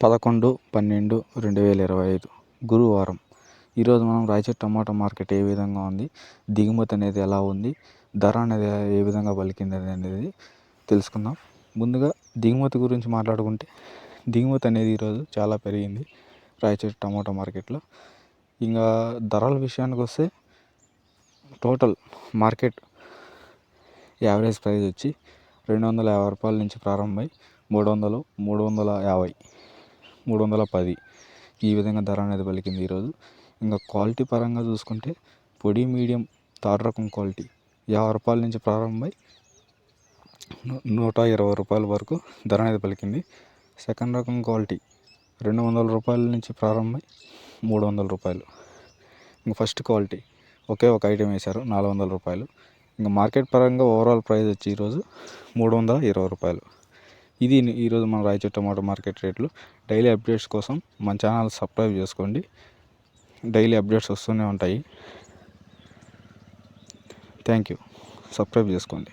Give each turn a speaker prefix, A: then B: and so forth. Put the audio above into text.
A: 11/12/2025 గురువారం. ఈరోజు మనం రాయచోటి టమాటా మార్కెట్ ఏ విధంగా ఉంది, దిగుమతి అనేది ఎలా ఉంది, ధర అనేది ఏ విధంగా పలికింది అనేది తెలుసుకుందాం. ముందుగా దిగుమతి గురించి మాట్లాడుకుంటే, దిగుమతి అనేది ఈరోజు చాలా పెరిగింది రాయచోటి టమాటా మార్కెట్లో. ఇంకా ధరల విషయానికి వస్తే టోటల్ మార్కెట్ యావరేజ్ ప్రైస్ వచ్చి 250 రూపాయల నుంచి ప్రారంభమై 300, 350, 310 ఈ విధంగా ధర అనేది పలికింది ఈరోజు. ఇంకా క్వాలిటీ పరంగా చూసుకుంటే పొడి, మీడియం, థర్డ్ రకం క్వాలిటీ 50 రూపాయల నుంచి ప్రారంభమై 120 రూపాయల వరకు ధర అనేది పలికింది. సెకండ్ రకం క్వాలిటీ 200 రూపాయల నుంచి ప్రారంభమై 300 రూపాయలు. ఇంకా ఫస్ట్ క్వాలిటీ ఒకే ఒక ఐటెం వేశారు 400 రూపాయలు. ఇంకా మార్కెట్ పరంగా ఓవరాల్ ప్రైస్ వచ్చి ఈరోజు 320 రూపాయలు. ఇది ఈరోజు మన రాయచోటి టమాటో మార్కెట్ రేట్లు. డైలీ అప్డేట్స్ కోసం మన ఛానల్ సబ్స్క్రైబ్ చేసుకోండి. డైలీ అప్డేట్స్ వస్తూనే ఉంటాయి. Thank you. సబ్స్క్రైబ్ చేసుకోండి.